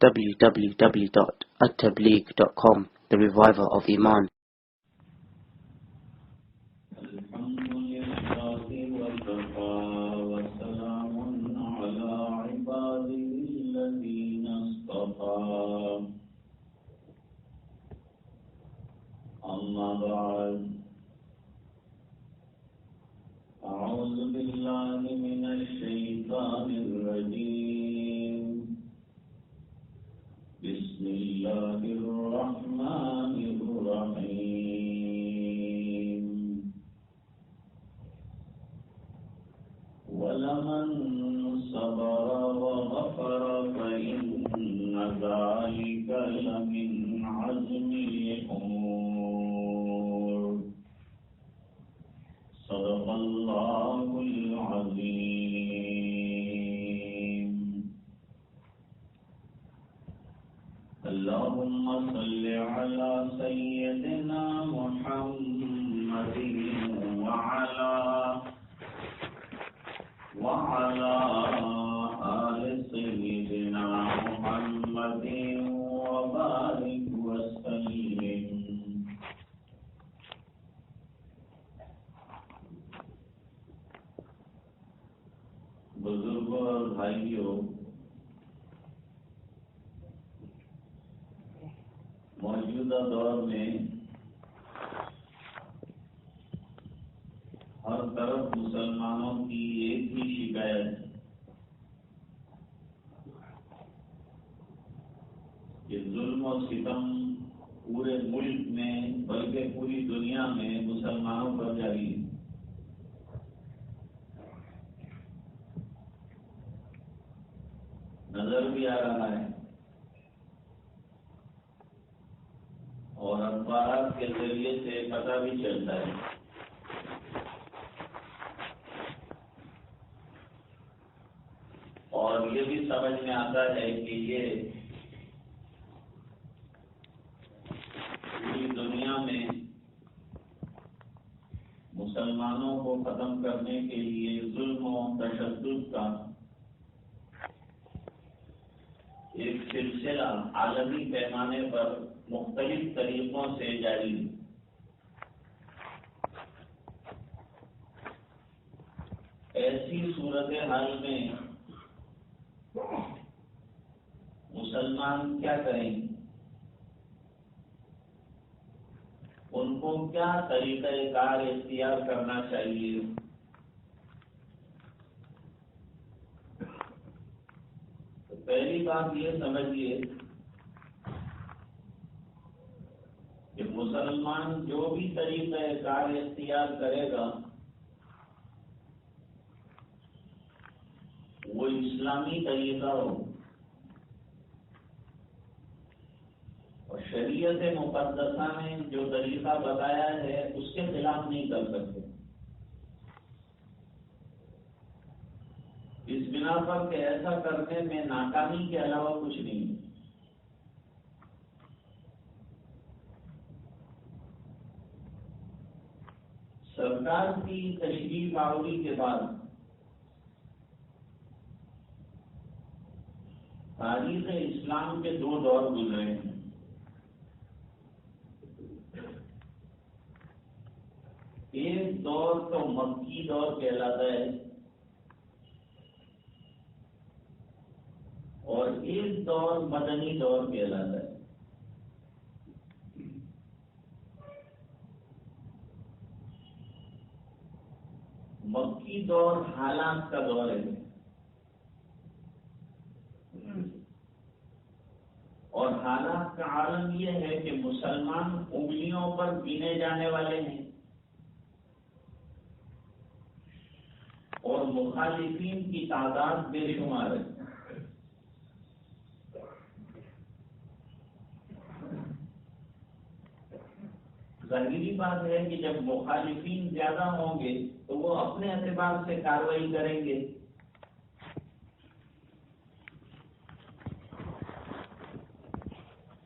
www.attableek.com, the reviver of Iman. أما بعد أعوذ بالله من الشيطان الرجيم بسم الله الرحمن الرحيم ولمن صبر وغفر فإن ذلك لمن عزم الأمور صدق الله العظيم اللهم صل على سيدنا محمد وعلى آل سيدنا محمد وبارك وسلم بزرگوں اور بھائیوں، موجودہ دور میں ہر طرف مسلمانوں کی ایک ہی شکایت کہ ظلم و ستم پورے ملک میں بلکہ پوری دنیا میں مسلمانوں پر جاری ہے۔ نظر بھی آ رہا ہے اور اخبارات کے ذریعے سے پتہ بھی چلتا ہے۔ اور یہ بھی سمجھ میں آتا ہے کہ یہ پوری دنیا میں مسلمانوں کو ختم کرنے کے لیے ظلم و تشدد کا ایک سلسلہ عالمی پیمانے پر مختلف طریقوں سے جاری ہے۔ ایسی صورتحال میں مسلمان کیا کریں؟ ان کو کیا طریقہ کار اختیار کرنا چاہیے؟ تو پہلی بات یہ سمجھیے کہ مسلمان جو بھی طریقہ کار اختیار کرے گا وہ اسلامی طریقہ ہو اور شریعت مقدسہ نے جو طریقہ بتایا ہے اس کے خلاف نہیں کر سکتے۔ اس بنا پر کہ ایسا کرنے میں ناکامی کے علاوہ کچھ نہیں ہے۔ سرکار کی تشریف آوری کے بعد تاریخ اسلام کے دو دور گزرے ہیں۔ ایک دور تو مکی دور کہلاتا ہے اور ایک دور مدنی دور کہلاتا ہے۔ مکی دور حالات کا دور ہے اور حالات کا عالم یہ ہے کہ مسلمان انگلیوں پر گنے جانے والے ہیں اور مخالفین کی تعداد بے شمار ہے۔ ظاہری بات ہے کہ جب مخالفین زیادہ ہوں گے تو وہ اپنے اعتبار سے کارروائی کریں گے،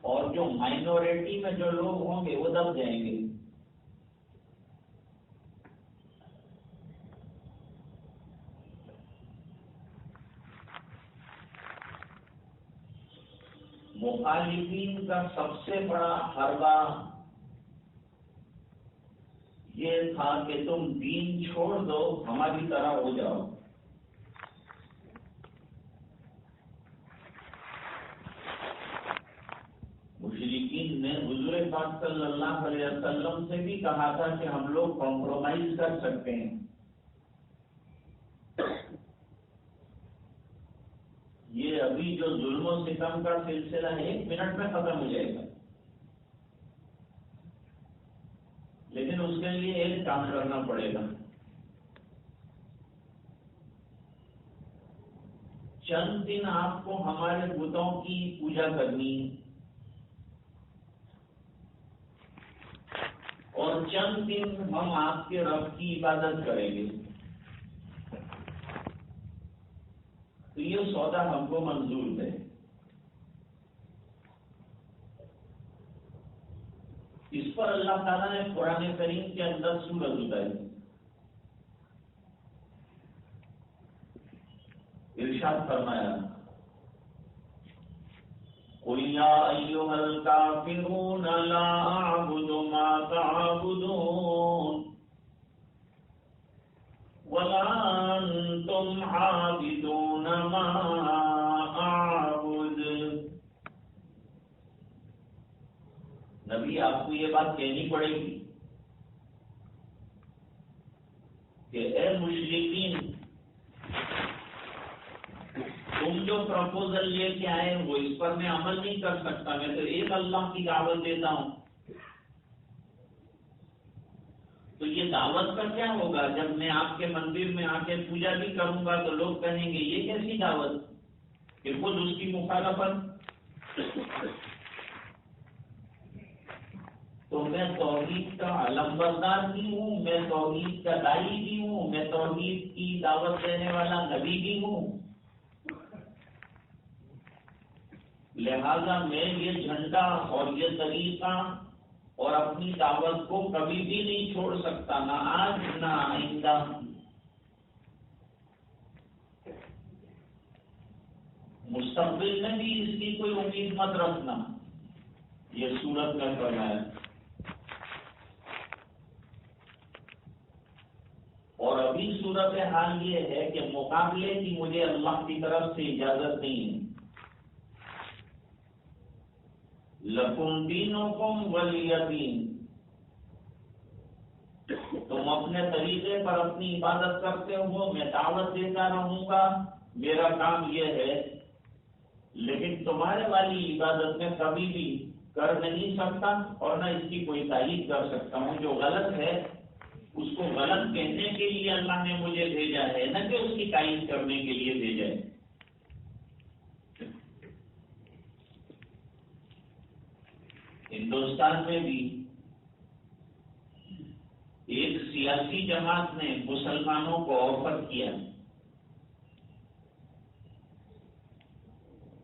اور جو مائنورٹی میں جو لوگ ہوں گے وہ دب جائیں گے۔ مخالفین کا سب سے بڑا حربہ یہ تھا کہ تم دین چھوڑ دو، ہماری طرح ہو جاؤ۔ مشرکین نے حضور پاک صلی اللہ علیہ وسلم سے بھی کہا تھا کہ ہم لوگ کمپرومائز کر سکتے ہیں۔ یہ ابھی جو ظلم و ستم کا سلسلہ ہے 1 منٹ میں ختم ہو جائے گا، لیکن اس کے لیے ایک کام کرنا پڑے گا۔ چند دن آپ کو ہمارے بتوں کی پوجا کرنی اور چند دن ہم آپ کے رب کی عبادت کریں گے، تو یہ سودا ہم کو منظور ہے۔ اس پر اللہ تعالیٰ نے قرآن کریم کے اندر سورت اتاری، ارشاد فرمایا قُلْ يَا أَيُّهَا الْكَافِرُونَ لَا أَعْبُدُ مَا تَعْبُدُونَ وَلَا أَنْتُمْ عَابِدُونَ مَا أَعْبُدُ۔ نبی آپ کو یہ بات کہنی پڑے گی کہ اے مشرکین، تم جو پرپوزل لے کے آئے وہ اس پر میں عمل نہیں کر سکتا، میں تو ایک اللہ کی دعوت دیتا ہوں۔ تو یہ دعوت کا کیا ہوگا؟ جب میں آپ کے مندر میں آ کے پوجا بھی کروں گا تو لوگ کہیں گے یہ کیسی دعوت، کہ خود اس کی مخالفت۔ تو میں توحید کا علمبردار بھی ہوں، میں توحید کا داعی بھی ہوں، میں توحید کی دعوت دینے والا نبی بھی ہوں، لہذا میں یہ جھنڈا اور یہ طریقہ اور اپنی دعوت کو کبھی بھی نہیں چھوڑ سکتا، نہ آج نہ آئندہ۔ مستقبل میں بھی اس کی کوئی امید مت رکھنا، یہ سورت میں فرمایا۔ اور ابھی صورت حال یہ ہے کہ مقابلے کی مجھے اللہ کی طرف سے اجازت نہیں ہے۔ لَكُمْ دِينُكُمْ وَلِيَ دِينِ، تم اپنے طریقے پر اپنی عبادت کرتے ہو، میں دعوت دیتا رہوں گا، میرا کام یہ ہے، لیکن تمہارے والی عبادت میں کبھی بھی کر نہیں سکتا اور نہ اس کی کوئی تائید کر سکتا ہوں۔ جو غلط ہے اس کو غلط کہنے کے لیے اللہ نے مجھے بھیجا ہے، نہ کہ اس کی تائید کرنے کے لیے بھیجا ہے۔ ہندوستان میں بھی ایک سیاسی جماعت نے مسلمانوں کو آفر کیا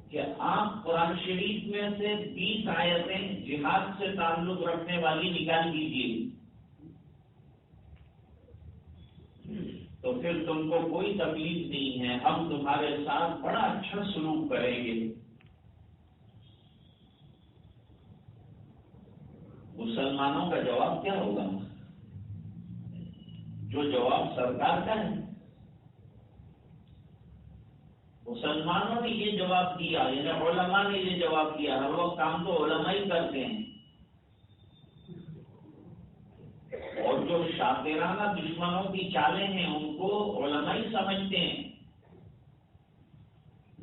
کہ آپ قرآن شریف میں سے 20 آیتیں جہاد سے تعلق رکھنے والی نکال دیجیے، تو پھر تم کو کوئی تکلیف نہیں ہے، ہم تمہارے ساتھ بڑا اچھا سلوک کریں گے۔ مسلمانوں کا جواب کیا ہوگا؟ جو جواب سرکار کا ہے۔ مسلمانوں نے یہ جواب دیا، یعنی علماء نے یہ جواب دیا، ہر وقت کام تو علماء ہی کرتے ہیں، اور جو شاطرانہ دشمنوں کی چالیں ہیں ان کو علماء ہی سمجھتے ہیں۔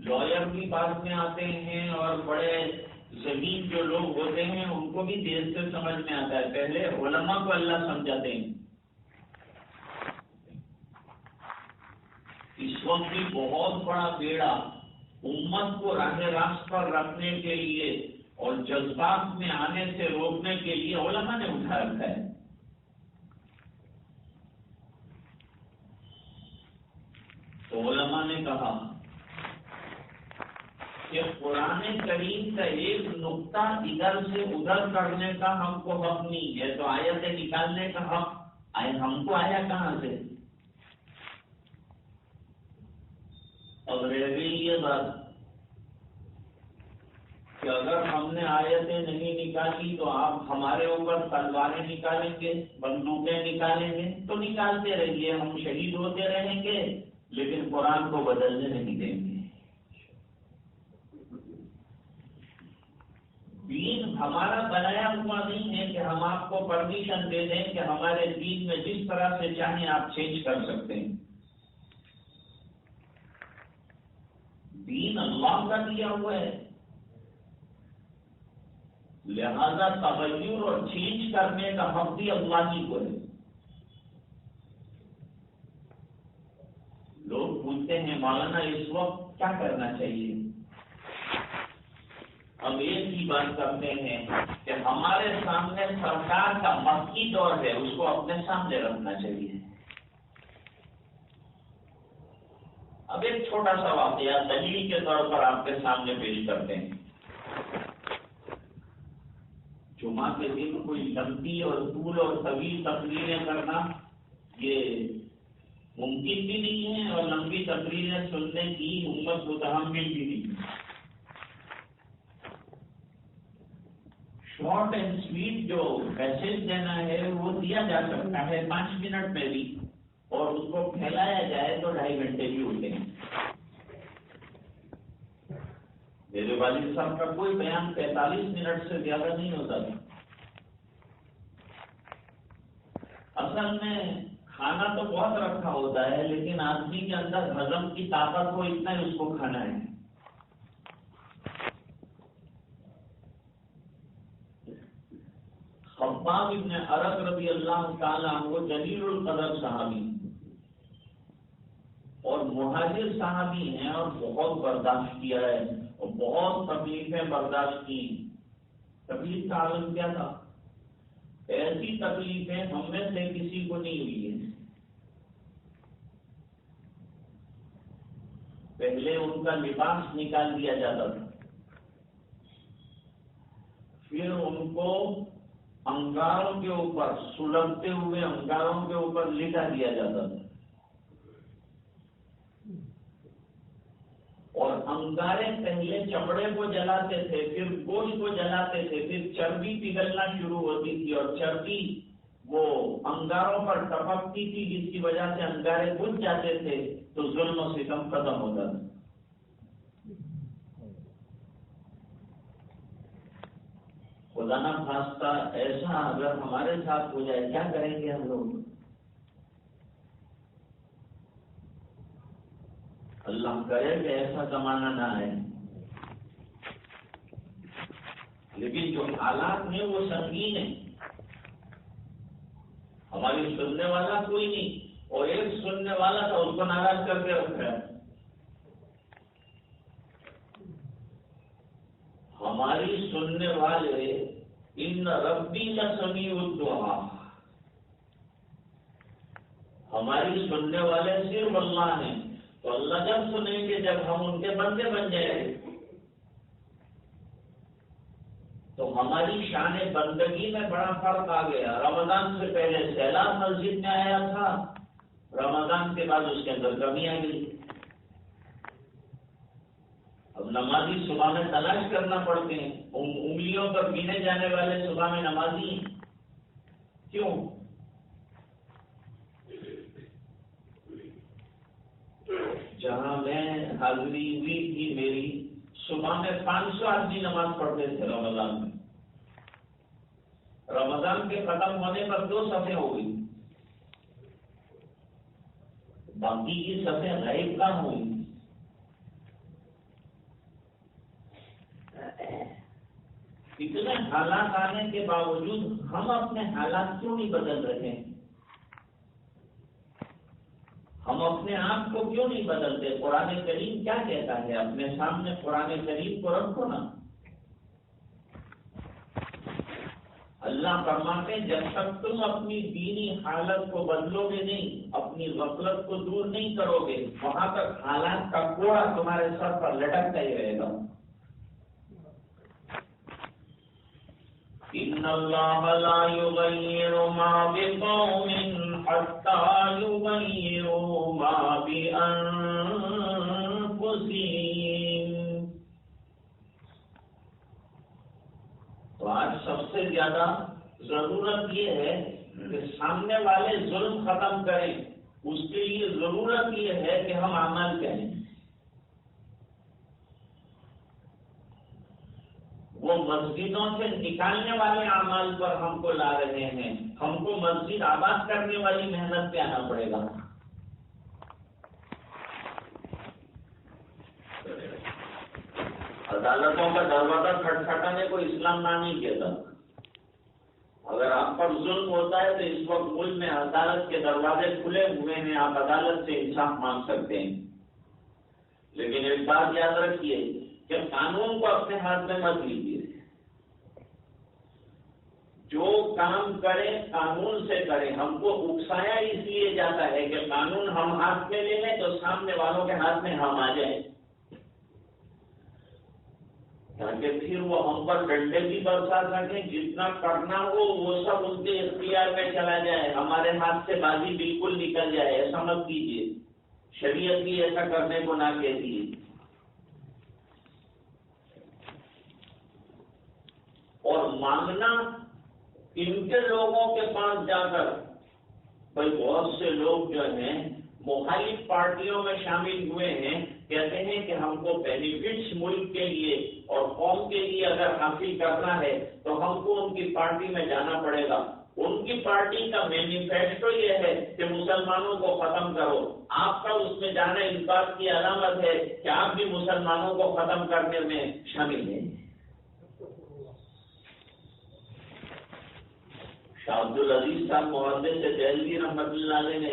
لائر بھی بعد میں آتے ہیں اور بڑے ذہین جو لوگ ہوتے ہیں ان کو بھی دیر سے سمجھ میں آتا ہے، پہلے علماء کو اللہ سمجھاتے ہیں۔ اس وقت بھی بہت بڑا بیڑا امت کو راہ راست پر رکھنے کے لیے اور جذبات میں آنے سے روکنے کے لیے علماء نے اٹھا رکھا ہے۔ تو علماء نے کہا کہ قرآن کریم کا ایک نقطہ ادھر سے ادھر کرنے کا ہم کو حق نہیں ہے، تو آیتیں نکالنے کا حق ہم کو آیا کہاں سے؟ اب رہ گئی یہ بات کہ اگر ہم نے آیتیں نہیں نکالی تو آپ ہمارے اوپر تلواریں نکالیں گے، بندوقیں نکالیں گے، تو نکالتے رہیے، ہم شہید ہوتے رہیں گے، لیکن قرآن کو بدلنے نہیں دیں گے۔ دین ہمارا بنایا ہوا نہیں ہے کہ ہم آپ کو پرمیشن دے دیں کہ ہمارے دین میں جس طرح سے چاہیں آپ چینج کر سکتے ہیں۔ دین اللہ کا دیا ہوا ہے، لہذا تغیر اور چینج کرنے کا حق بھی اللہ ہی کو ہے۔ لوگ پوچھتے ہیں مولانا اس وقت کیا کرنا چاہیے؟ ہم ایک ہی بات کرتے ہیں کہ ہمارے سامنے سرکار کا مکی دور ہے، اس کو اپنے سامنے رکھنا چاہیے۔ اب ایک چھوٹا سا واقعہ دلیل کے طور پر آپ کے سامنے پیش کرتے ہیں۔ جمعہ کے دن کوئی لمبی اور طول اور طویل تقریریں کرنا یہ ممکن بھی نہیں ہے، اور لمبی تقریریں سننے کی امت متحمل بھی نہیں ہے۔ شارٹ اینڈ سویٹ جو میسج دینا ہے وہ دیا جا سکتا ہے 5 منٹ میں بھی، اور اس کو پھیلایا جائے تو 2.5 گھنٹے بھی ہوتے ہیں۔ میرے والد صاحب کا کوئی بیان 45 منٹ سے زیادہ نہیں ہوتا تھا۔ اصل میں کھانا تو بہت رکھا ہوتا ہے، لیکن آدمی کے اندر ہضم کی طاقت کو اتنا ہی اس کو کھانا ہے۔ خباب ابن ارت رضی اللہ تعالیٰ عنہ جلیل القدر صحابی اور مہاجر صحابی ہیں، اور بہت برداشت کیا ہے اور بہت تکلیفیں برداشت کی۔ تکلیف کا عالم کیا تھا؟ ایسی تکلیفیں ہم میں سے کسی کو نہیں ہوئی ہے۔ پہلے ان کا لباس نکال دیا جاتا تھا، پھر ان کو انگاروں کے اوپر، سلگتے ہوئے انگاروں کے اوپر لٹا دیا جاتا تھا، اور انگارے پہلے چمڑے کو جلاتے تھے، پھر گوشت کو جلاتے تھے، پھر چربی پگھلنا شروع ہوتی تھی، اور چربی وہ انگاروں پر ٹپکتی تھی، جس کی وجہ سے انگارے بجھ جاتے تھے، تو ظلم و ستم ختم ہوتا تھا۔ خدا نہ خواستہ ایسا اگر ہمارے ساتھ ہو جائے، کیا کریں گے ہم لوگ؟ اللہ کرے کہ ایسا زمانہ نہ آئے، لیکن جو حالات ہیں وہ سنگین ہیں۔ ہماری سننے والا کوئی نہیں، اور ایک سننے والا تھا، اس کو ناراض کر کے رکھا ہے۔ ہماری سننے والے ان ربی لسمیع الدعا، ہماری سننے والے صرف اللہ ہیں، تو اللہ جب سنیں گے جب ہم ان کے بندے بن جائیں گے، تو ہماری شان بندگی میں بڑا فرق آ گیا۔ رمضان سے پہلے سیلاب مسجد میں آیا تھا، رمضان کے بعد اس کے اندر کمی آ گئی۔ اب نمازی صبح میں تلاش کرنا پڑتے ہیں، انگلیوں پر گنے جانے والے صبح میں نمازی ہیں۔ کیوں؟ جہاں میں حاضری ہوئی تھی میری، صبح میں 500 آدمی نماز پڑھتے تھے رمضان میں۔ رمضان کے ختم ہونے پر 2 صفیں ہو گئی، باقی کی صفیں غائب کہاں ہوئی؟ اتنے حالات آنے کے باوجود ہم اپنے حالات کیوں نہیں بدل رہے ہیں؟ ہم اپنے آپ کو کیوں نہیں بدلتے؟ قرآن کریم کیا کہتا ہے؟ اپنے سامنے قرآن کریم کو رکھو نا۔ اللہ فرماتے ہیں جب تک تم اپنی دینی حالت کو بدلو گے نہیں، اپنی غفلت کو دور نہیں کرو گے، وہاں تک حالات کا کوڑا تمہارے سر پر لٹکتا ہی رہے گا۔ ان اللہ لا یغیر ما بقوم حتی یغیروا ما بانفسہم۔ آج سب سے زیادہ ضرورت یہ ہے کہ سامنے والے ظلم ختم کریں، اس کے لیے ضرورت یہ ہے کہ ہم عمل کریں۔ وہ مسجدوں سے نکالنے والے اعمال پر ہم کو لا رہے ہیں، ہم کو مسجد آباد کرنے والی محنت پہ آنا پڑے گا۔ عدالتوں کا دروازہ کھٹکھٹانے کو اسلام نہ نہیں کہتا۔ اگر آپ پر ظلم ہوتا ہے تو اس وقت ملک میں عدالت کے دروازے کھلے ہوئے ہیں، آپ عدالت سے انصاف مانگ سکتے ہیں، لیکن ایک بات یاد رکھیے کہ قانون کو اپنے ہاتھ میں مت لیجیے۔ جو کام کریں قانون سے کریں۔ ہم کو اکسایا اس لیے جاتا ہے کہ قانون ہم ہاتھ میں لے لیں تو سامنے والوں کے ہاتھ میں ہم آ جائیں، تاکہ پھر وہ ہم پر ڈنڈے بھی برسا سکیں، جتنا کرنا ہو وہ سب ان کے اختیار میں چلا جائے، ہمارے ہاتھ سے بازی بالکل نکل جائے۔ ایسا مت کیجیے، شریعت بھی ایسا کرنے کو نہ کہتی ہے۔ اور مانگنا ان کے لوگوں کے پاس جا کر، بھائی بہت سے لوگ جو ہیں مخالف پارٹیوں میں شامل ہوئے ہیں، کہتے ہیں کہ ہم کو بینیفٹس ملک کے لیے اور قوم کے لیے اگر حاصل کرنا ہے تو ہم کو ان کی پارٹی میں جانا پڑے گا۔ ان کی پارٹی کا مینیفیسٹو یہ ہے کہ مسلمانوں کو ختم کرو۔ آپ کا اس میں جانا اس بات کی علامت ہے کہ آپ بھی مسلمانوں کو ختم کرنے میں شامل ہیں۔ شاہ عبدالعزیز صاحب محدث سے دہلوی رحمۃ اللہ علیہ نے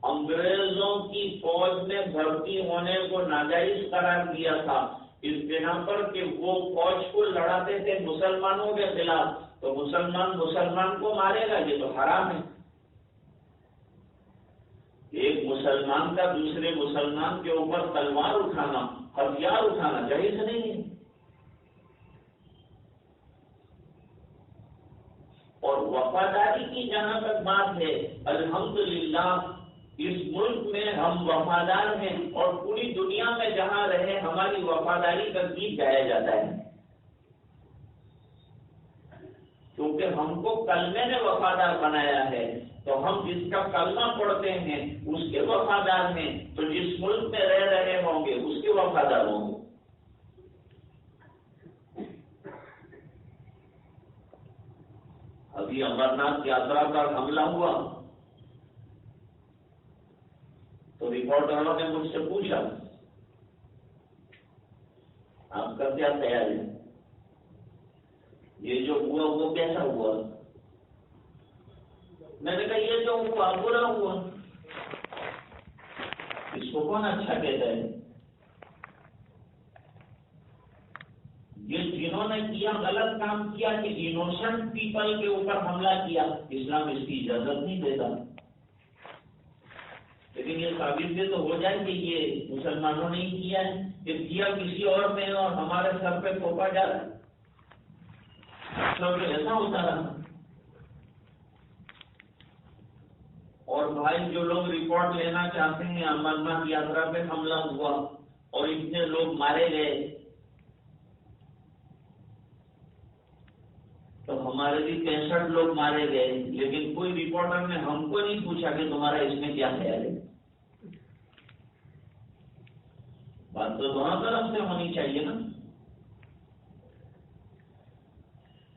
انگریزوں کی فوج میں بھرتی ہونے کو ناجائز قرار دیا تھا، اس بنا پر کہ وہ فوج کو لڑاتے تھے مسلمانوں کے خلاف، تو مسلمان کو مارے گا، یہ تو حرام ہے۔ ایک مسلمان کا دوسرے مسلمان کے اوپر تلوار اٹھانا، ہتھیار اٹھانا جائز نہیں ہے۔ اور وفاداری کی جہاں تک بات ہے، الحمدللہ اس ملک میں ہم وفادار ہیں، اور پوری دنیا میں جہاں رہے ہماری وفاداری کا گیت گایا جاتا ہے، کیونکہ ہم کو کلمے نے وفادار بنایا ہے۔ تو ہم جس کا کلمہ پڑھتے ہیں اس کے وفادار ہیں، تو جس ملک میں رہ رہے ہوں گے اس کے وفادار ہوں گے۔ ابھی امرناتھ یاترا پر حملہ ہوا تو رپورٹروں نے مجھ سے پوچھا آپ کا کیا خیال ہے، یہ جو ہوا وہ کیسا ہوا؟ میں نے کہا یہ جو ہوا برا ہوا، اس کو کون اچھا کہتا ہے؟ یہ جنہوں نے کیا غلط کام کیا کہ انوسنٹ پیپل کے اوپر حملہ کیا، اسلام اس کی اجازت نہیں دیتا، لیکن یہ ثابت بھی تو ہو جائے کہ یہ مسلمانوں نے ہی کیا ہے، کہ کیا کسی اور نے اور ہمارے سر پہ تھوپا جا رہا ہے، سب ایسا ہوتا رہا۔ اور بھائی جو لوگ رپورٹ لینا چاہتے ہیں، امرناتھ یاترا پہ حملہ ہوا اور اتنے لوگ مارے گئے، تو ہمارے بھی 65 لوگ مارے گئے، لیکن کوئی رپورٹر نے ہم کو نہیں پوچھا کہ تمہارا اس میں کیا خیال ہے۔ بات تو دونوں طرف سے ہونی چاہیے نا۔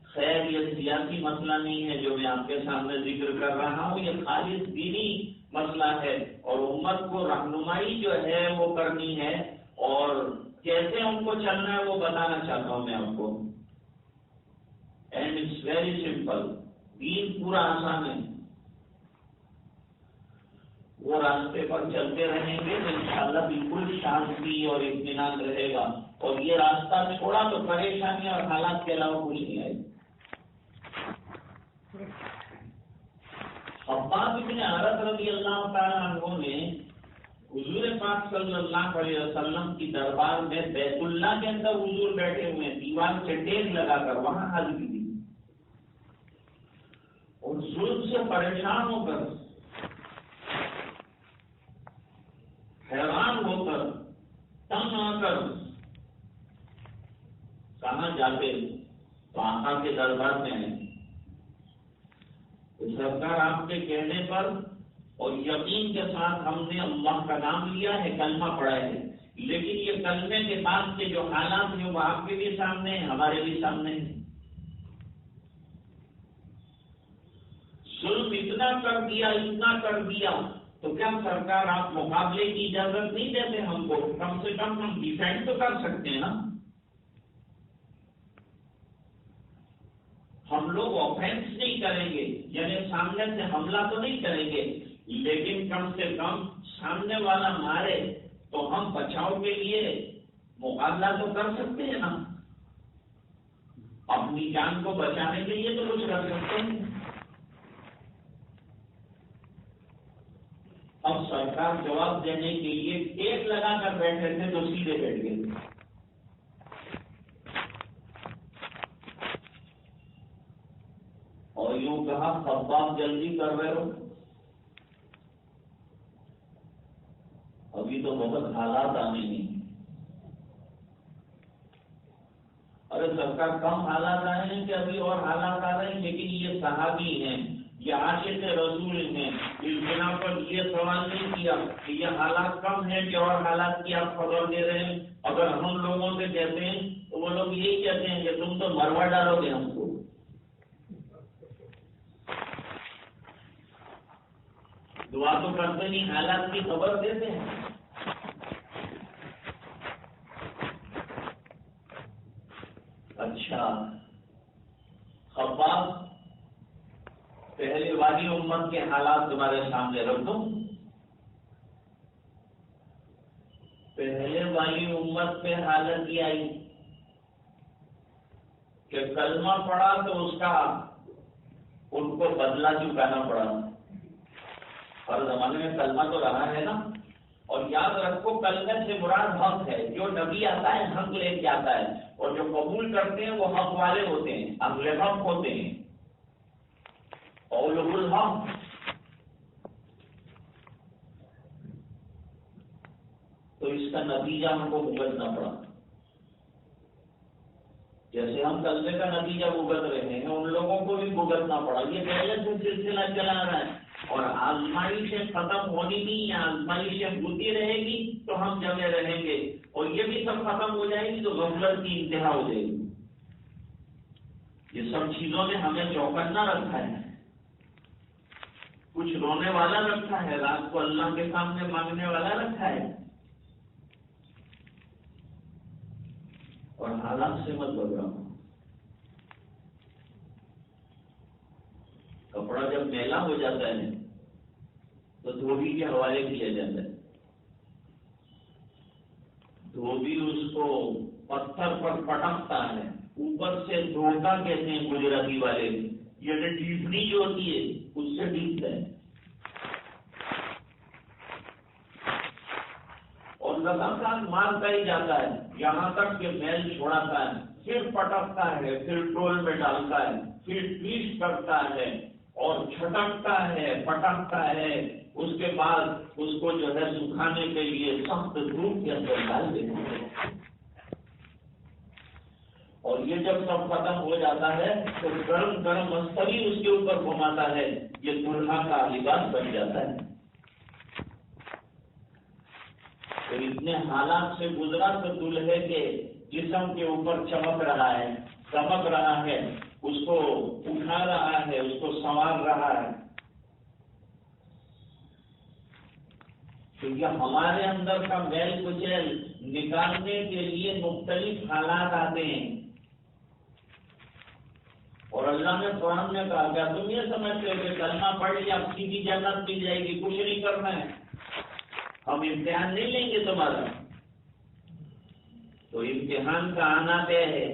خیر یہ سیاسی مسئلہ نہیں ہے جو میں آپ کے سامنے ذکر کر رہا ہوں، یہ خالص دینی مسئلہ ہے، اور امت کو رہنمائی جو ہے وہ کرنی ہے، اور کیسے ان کو چلنا ہے وہ بتانا چاہتا ہوں میں آپ کو۔ اینڈ اٹس ویری سمپل، دین پورا آسان ہے، وہ راستے پر چلتے رہیں گے تو انشاءاللہ بالکل شانتی اور اطمینان رہے گا، اور یہ راستہ چھوڑا تو پریشانی اور حالات کے علاوہ کچھ نہیں آئے۔ خباب بن عرط رضی اللہ تعالیٰ عنہ نے حضور پاک صلی اللہ علیہ وسلم کی دربار میں بیت اللہ کے اندر حضور بیٹھے ہوئے ہیں، دیوار سے ٹیک لگا کر وہاں حاضری دی، اور ظلم سے پریشان ہو کر، حیران ہو کر، تنگ آ کر کہاں جاتے تو آقا کے دربار میں ہیں. تو سرکار آپ کے کہنے پر اور یقین کے ساتھ ہم نے اللہ کا نام لیا ہے، کلمہ پڑھا ہے، لیکن یہ کلمے کے بعد کے جو حالات ہیں وہ آپ کے بھی سامنے ہیں، ہمارے بھی سامنے ہیں. ظلم اتنا کر دیا، اتنا کر دیا، تو کیا سرکار آپ مقابلے کی اجازت نہیں دیتے ہم کو؟ کم سے کم ہم ڈیفینڈ تو کر سکتے ہیں نا. ہم لوگ آفینس نہیں کریں گے، یعنی سامنے سے حملہ تو نہیں کریں گے، لیکن کم سے کم سامنے والا مارے تو ہم بچاؤ کے لیے مقابلہ تو کر سکتے ہیں نا. اپنی جان کو بچانے کے لیے تو کچھ کر سکتے ہیں. اب سرکار جواب دینے کے لیے ٹیک لگا کر بیٹھے تھے تو سیدھے بیٹھ گئے. اور یوں کہا خباب جلدی کر رہے ہو، ابھی تو بہت حالات آنے نہیں. ارے سرکار کم حالات آئے ہیں کہ ابھی اور حالات آ رہے ہیں؟ لیکن یہ صحابی ہیں، یہ عاشق رسول ہیں، اس بنا پر یہ سوال نہیں کیا کہ یہ حالات کم ہیں کہ اور حالات کی آپ خبر دے رہے ہیں. اگر ہم لوگوں سے کہتے ہیں تو وہ لوگ یہی کہتے ہیں کہ تم تو مروا ڈالو گے ہم کو. دعا تو کرتے نہیں، حالات کی خبر دیتے ہیں. اچھا خباب، پہلے والی امت کے حالات تمہارے سامنے رکھ دوں. پہلے والی امت پہ حالت یہ آئی کہ کلمہ پڑا تو اس کا ان کو بدلہ چکانا پڑا. ہر زمانے میں کلمہ تو رہا ہے نا. اور یاد رکھو کلمے سے مراد حق ہے. جو نبی آتا ہے حق لے کے آتا ہے، اور جو قبول کرتے ہیں وہ حق والے ہوتے ہیں، اہل حق ہوتے ہیں، اولو الحق. تو اس کا نتیجہ ہم کو بھگتنا پڑا. جیسے ہم کلمے کا نتیجہ بھگت رہے ہیں، ان لوگوں کو بھی بھگتنا پڑا. یہ پہلے سے سلسلہ چلا رہا ہے، اور آزمائشیں ختم ہونی نہیں، آزمائشیں ہوتی رہے گی تو ہم جمے رہیں گے، اور یہ بھی سب ختم ہو جائے گی تو غفلت کی انتہا ہو جائے گی. یہ سب چیزوں نے ہمیں چوکنا رکھا ہے، کچھ رونے والا رکھا ہے، رات کو اللہ کے سامنے مانگنے والا رکھا ہے. اور حالات سے مت گھبراؤ. کپڑا جب میلا ہو جاتا ہے تو دھوبی کے حوالے کیا جاتا ہے. دھوبی اس کو پتھر پر پٹکتا ہے، اوپر سے دھوکا کہتے ہیں گجراتی والے، یہ ٹیپنی جو ہوتی ہے اس سے ٹیپتا ہے، اور لگاتار مارتا ہی جاتا ہے یہاں تک کہ میل چھوڑاتا ہے، پھر پٹکتا ہے، پھر ٹول میں ڈالتا ہے، پھر ٹویسٹ کرتا ہے اور چھٹکتا ہے، پٹکتا ہے. اس کے بعد اس کو جو ہے سکھانے کے لیے سخت دھوپ کے اندر ڈال دیتے ہیں. اور یہ جب سب ختم ہو جاتا ہے تو گرم گرم مستری اس کے اوپر گھماتا ہے، یہ دلہا کا لباس بن جاتا ہے. تو اتنے حالات سے گزرا تو دلہے کے جسم کے اوپر چمک رہا ہے، چمک رہا ہے، اس کو اٹھا رہا ہے، اس کو سنوار رہا ہے. کیونکہ ہمارے اندر کا میل کچیل نکالنے کے لیے مختلف حالات آتے ہیں. اور اللہ نے قرآن میں کہا کیا تم یہ سمجھتے ہو کہ کلمہ پڑھ لیا سیدھی جنت مل جائے گی؟ کچھ نہیں کرنا ہے، ہم امتحان نہیں لیں گے تمہارا. تو امتحان کا آنا طے ہے.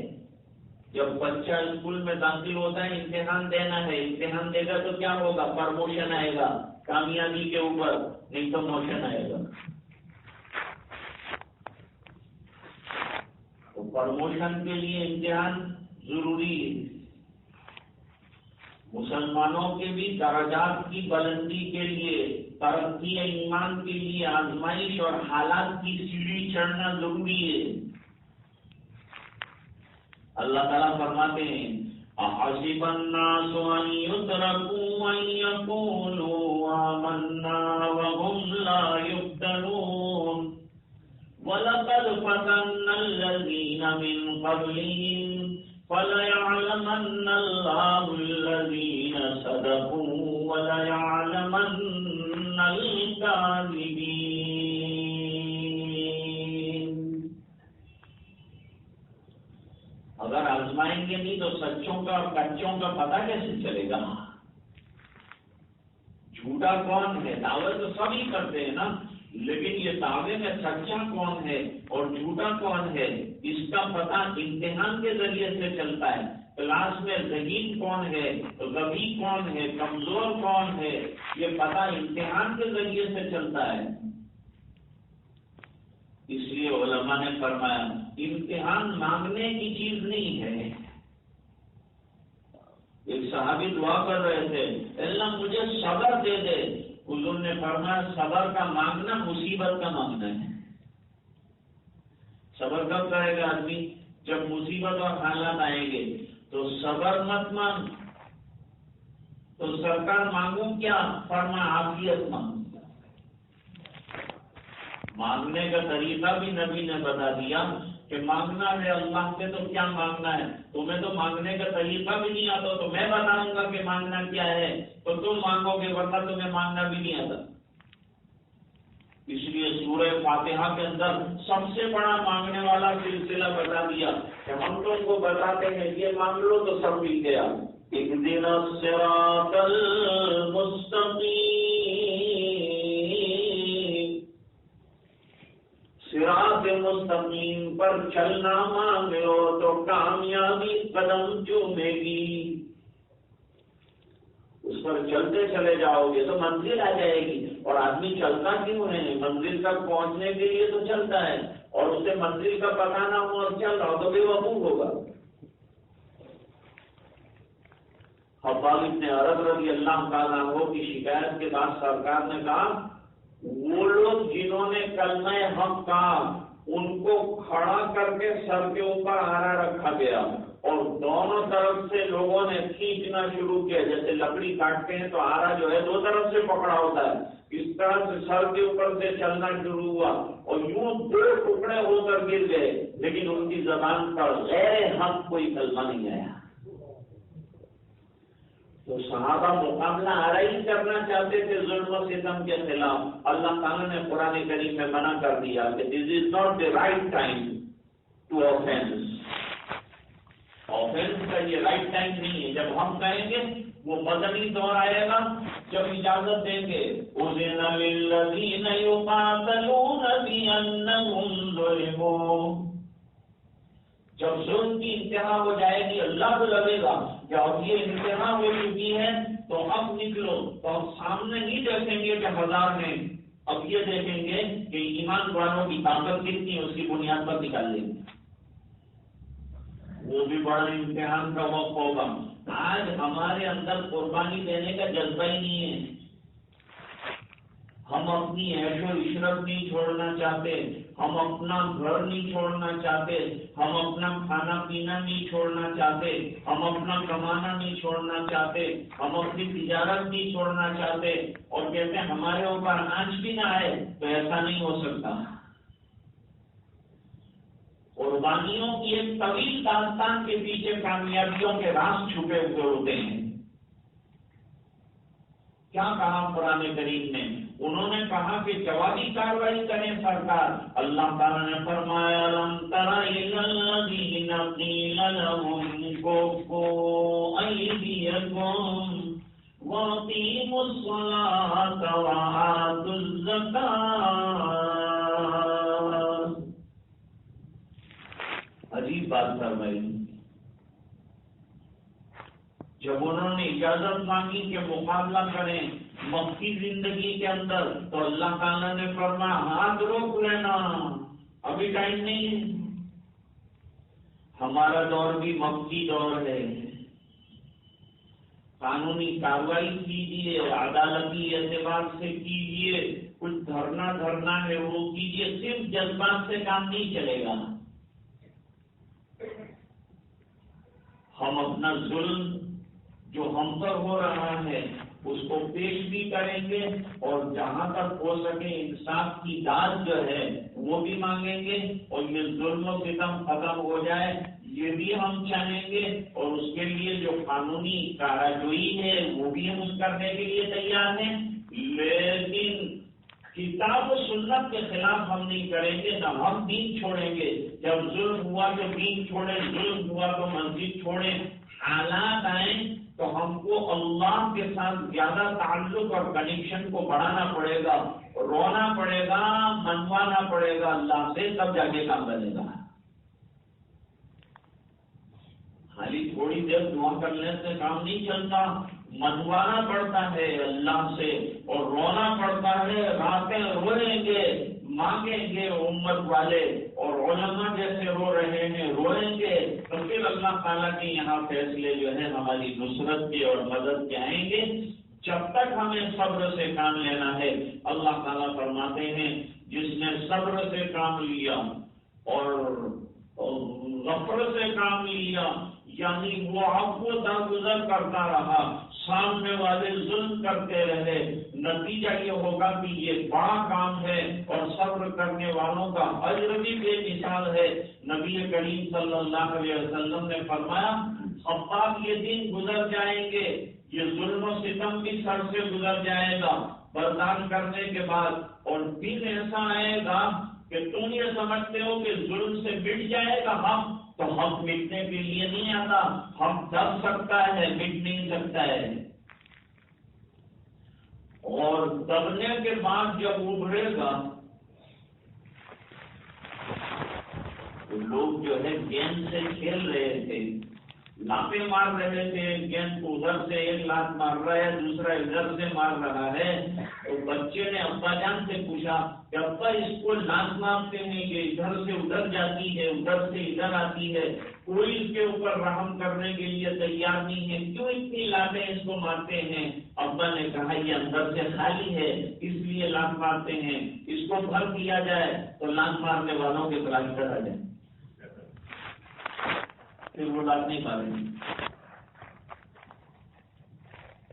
جب بچہ اسکول میں داخل ہوتا ہے امتحان دینا ہے، امتحان دے گا تو کیا ہوگا؟ پرموشن آئے گا کامیابی کے اوپر، نہیں تو موشن آئے گا. تو پرموشن کے لیے امتحان ضروری ہے. مسلمانوں کے بھی درجات کی بلندی کے لیے، ترقی ایمان کے لیے آزمائش اور حالات کی سیڑھی چڑھنا ضروری ہے. اللہ تعالیٰ فرماتے ہیں احسب الناس ان يتركوا ان يقولوا آمنا وهم لا يفتنون وَلَقَدْ فَتَنَّا الَّذِينَ مِنْ قَبْلِهِمْ فَلَيَعْلَمَنَّ اللَّهُ الَّذِينَ صَدَقُوا وَلَيَعْلَمَنَّ الْكَاذِبِينَ۔ اگر آزمائیں گے نہیں تو سچوں کا اور کچوں کا پتہ کیسے چلے گا؟ جھوٹا کون ہے؟ دعوے تو سبھی کرتے ہیں نا، لیکن یہ دعوے میں سچا کون ہے اور جھوٹا کون ہے اس کا پتہ امتحان کے ذریعے سے چلتا ہے۔ کلاس میں ذہین کون ہے، غبی کون ہے، کمزور کون ہے، یہ پتہ امتحان کے ذریعے سے چلتا ہے۔ اس لیے علماء نے فرمایا امتحان مانگنے کی چیز نہیں ہے۔ ایک صحابی دعا کر رہے تھے اللہ مجھے صبر دے دے، حضور نے فرمایا صبر کا مانگنا مصیبت کا مانگنا ہے۔ صبر کب کرے گا آدمی؟ جب مصیبت اور حالات آئیں گے۔ تو صبر مت مانگ، تو سرکار مانگوں کیا؟ فرمایا عافیت مانگوں۔ مانگنے کا طریقہ بھی نبی نے بتا دیا کہ مانگنا ہے اللہ سے تو کیا مانگنا ہے۔ تمہیں تو مانگنے کا طریقہ بھی نہیں آتا تو میں بتاؤں گا کہ مانگنا کیا ہے تو تم مانگو گے، ورنہ تمہیں مانگنا بھی نہیں آتا۔ اس لیے سورہ فاتحہ کے اندر سب سے بڑا مانگنے والا سلسلہ بتا دیا کہ ہم تم کو بتاتے ہیں یہ مانگ لو تو سب مل گیا۔ اہدنا الصراط المستقیم، صراط مستقیم پر چلنا مانگ لو تو کامیابی قدم چومے گی۔ اس پر چلتے چلے جاؤ گے تو منزل آ جائے گی۔ اور آدمی چلتا کیوں ہے؟ منزل تک پہنچنے کے لیے تو چلتا ہے، اور اسے منزل کا پتہ نہ ہو اور چل رہا ہو تو بے وقوف ہوگا۔ خباب ابن عرب رضی اللہ تعالیٰ عنہ کی شکایت کے بعد سرکار نے کہا وہ لوگ جنہوں نے کلمہ حق کہا ان کو کھڑا کر کے سر کے اوپر آرا رکھا گیا اور دونوں طرف سے لوگوں نے کھینچنا شروع کیا، جیسے لکڑی کاٹتے ہیں تو آرا جو ہے دو طرف سے پکڑا ہوتا ہے، اس طرح سے سر کے اوپر سے چلنا شروع ہوا اور یوں دو ٹکڑے ہو کر گر گئے، لیکن ان کی زبان پر غیر حق کوئی کلمہ نہیں آیا۔ تو صحابہ مقابلہ آرائی کرنا چاہتے تھے ظلم و ستم کے خلاف۔ اللہ تعالیٰ نے قرآن کریم میں منع کر دیا کہ this is not the right time to offence. Offence کا یہ رائٹ ٹائم نہیں ہے۔ جب ہم کہیں گے وہ مدنی دور آئے گا جب اجازت دیں گے اذن للذین یقاتلون بانہم ظلموا، جب ظلم کی انتہا ہو جائے گی اللہ کو لگے گا کہ اب یہ انتہا ہو چکی ہے تو اب نکلو، تو ہم سامنے نہیں دیکھیں گے کہ ہزار ہیں، اب یہ دیکھیں گے کہ ایمان والوں کی طاقت کتنی ہے، اس کی بنیاد پر نکال لیں گے۔ وہ بھی بڑا امتحان کا وقت ہوگا۔ آج ہمارے اندر قربانی دینے کا جذبہ ہی نہیں ہے۔ ہم اپنی عیش و عشرت نہیں چھوڑنا چاہتے، ہم اپنا گھر نہیں چھوڑنا چاہتے، ہم اپنا کھانا پینا نہیں چھوڑنا چاہتے، ہم اپنا کمانا نہیں چھوڑنا چاہتے، ہم اپنی تجارت نہیں چھوڑنا چاہتے، اور کہتے ہیں ہمارے اوپر آنچ بھی نہ آئے تو ایسا نہیں ہو سکتا۔ قربانیوں کی ایک طویل داستان کے پیچھے کامیابیوں کے راز چھپے ہوئے ہوتے ہیں۔ کیا کہا قرآن کریم نے؟ انہوں نے کہا کہ جوابی کارروائی کریں سرکار۔ اللہ تعالیٰ نے فرمایا لم تر الی الذین قیل لهم کفوا ایدیکم واقیموا الصلاة وآتوا الزکاة۔ عجیب بات فرمائی۔ جب انہوں نے اجازت مانگی کہ مقابلہ کریں مکی زندگی کے اندر تو اللہ تعالیٰ نے فرمایا ہاتھ روک لینا، ابھی ٹائم نہیں ہے۔ ہمارا دور بھی مکی دور ہے۔ قانونی کارروائی کیجیے، عدالتی اعتبار سے کیجیے، کچھ دھرنا ہے وہ کیجیے، صرف جذبات سے کام نہیں چلے گا۔ ہم اپنا ظلم جو ہم پر ہو رہا ہے اس کو پیش بھی کریں گے، اور جہاں تک ہو سکے انصاف کی داد جو ہے وہ بھی مانگیں گے، اور یہ ظلم و ستم ختم ہو جائے یہ بھی ہم چاہیں گے، اور اس کے لیے جو قانونی کارروائی ہے وہ بھی ہم کرنے کے لیے تیار ہیں، لیکن کتاب و سنت کے خلاف ہم نہیں کریں گے، نہ ہم دین چھوڑیں گے۔ جب ظلم ہوا تو دین چھوڑیں، ظلم ہوا تو مسجد چھوڑیں، حالات آئیں تو ہم کو اللہ کے ساتھ زیادہ تعلق اور کنیکشن کو بڑھانا پڑے گا، رونا پڑے گا، منوانا پڑے گا اللہ سے، تب جا کے کام بنے گا۔ خالی تھوڑی دیر دعا کرنے سے کام نہیں چلتا، منوانا پڑتا ہے اللہ سے، اور رونا پڑتا ہے، راتیں روئیں گے، مانگیں گے امت والے، اور علماء جیسے رو رہے ہیں روئیں گے، تو پھر اللہ تعالیٰ کے یہاں فیصلے جو ہے ہماری نصرت کے اور مدد کے آئیں گے۔ جب تک ہمیں صبر سے کام لینا ہے، اللہ تعالیٰ فرماتے ہیں جس نے صبر سے کام لیا اور غفر سے کام لیا، یعنی وہ عفو درگزر کرتا رہا، سامنے والے ظلم کرتے رہے، نتیجہ یہ ہوگا کہ یہ بڑا کام ہے، اور صبر کرنے والوں کا اجر بھی بے مثال ہے۔ نبی کریم صلی اللہ علیہ وسلم نے فرمایا اب یہ دن گزر جائیں گے، یہ ظلم و ستم بھی سر سے گزر جائے گا برداشت کرنے کے بعد، اور پھر ایسا آئے گا کہ تم یہ سمجھتے ہو کہ ظلم سے مٹ جائے گا ہم، تو ہم مٹنے کے لیے نہیں آتا، ہم دب سکتا ہے، مٹ نہیں سکتا ہے، اور دبنے کے بعد جب ابھرے گا تو لوگ جو ہے گیند سے کھیل رہے تھے، لاپیں مار رہے تھے، گیند کو ادھر سے ایک لات مار رہا ہے، دوسرا ادھر سے مار رہا ہے، تو بچے نے ابا جان سے پوچھا کہ ابا اس کو لات مارتے ہیں، یہ ادھر سے ادھر جاتی ہے، ادھر سے ادھر آتی ہے، کوئی اس کے اوپر رحم کرنے کے لیے تیار نہیں ہے، کیوں اتنی لاتیں اس کو مارتے ہیں؟ ابا نے کہا یہ اندر سے خالی ہے اس لیے لات مارتے ہیں، اس کو بھر دیا جائے تو لات مارنے والوں کے تلاش کرا جائے، پھر وہ لات نہیں ماریں گے۔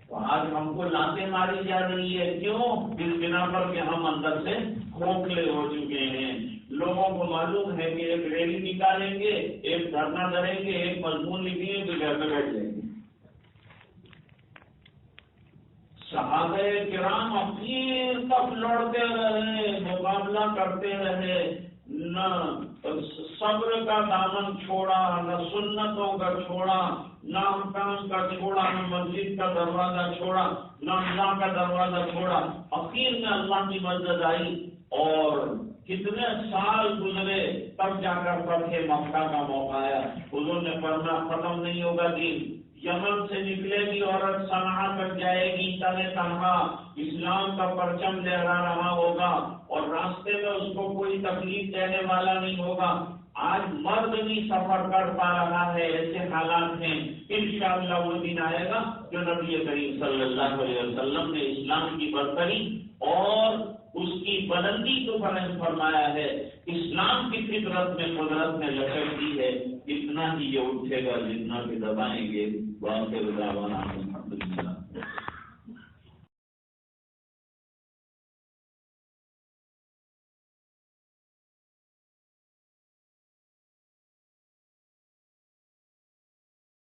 تو آج ہم کو لاتیں ماری جا رہی ہے، کیوں؟ اس بنا پر کہ ہم اندر سے کھوکھلے ہو چکے ہیں۔ لوگوں کو معلوم ہے کہ ایک ریلی نکالیں گے، ایک دھرنا کریں گے، ایک مضمون لکھیں گے تو گھر میں بیٹھ جائیں گے۔ صحابہ کرام اخیر تک لڑتے رہے، مقابلہ کرتے رہے، نہ صبر کا دامن چھوڑا، نہ سنتوں کا چھوڑا، نہ احکام کا چھوڑا، نہ مسجد کا دروازہ چھوڑا، نہ اللہ کا دروازہ چھوڑا۔ اخیر میں اللہ کی مدد آئی، اور کتنے سال گزرے تب جا کر فتح مکہ کا موقع آیا۔ حضور نے فرمایا ختم نہیں ہوگا دین، یمن سے نکلے گی عورت صنعا تک جائے گی تنہا تنہا، اسلام کا پرچم لہرا رہا ہوگا، اور راستے میں اس کو کوئی تکلیف دینے والا نہیں ہوگا۔ آج مرد بھی سفر کر پا رہا ہے، ایسے حالات ہیں، انشاءاللہ وہ دن آئے گا جو نبی کریم صلی اللہ علیہ وسلم نے اسلام کی برتری اور اس کی بلندی کو بیان فرمایا ہے۔ اسلام کی فطرت میں قدرت نے لچک دی ہے، اتنا ہی یہ اٹھے گا جتنا کہ دبائیں گے۔ واخر دعوانا الحمدللہ۔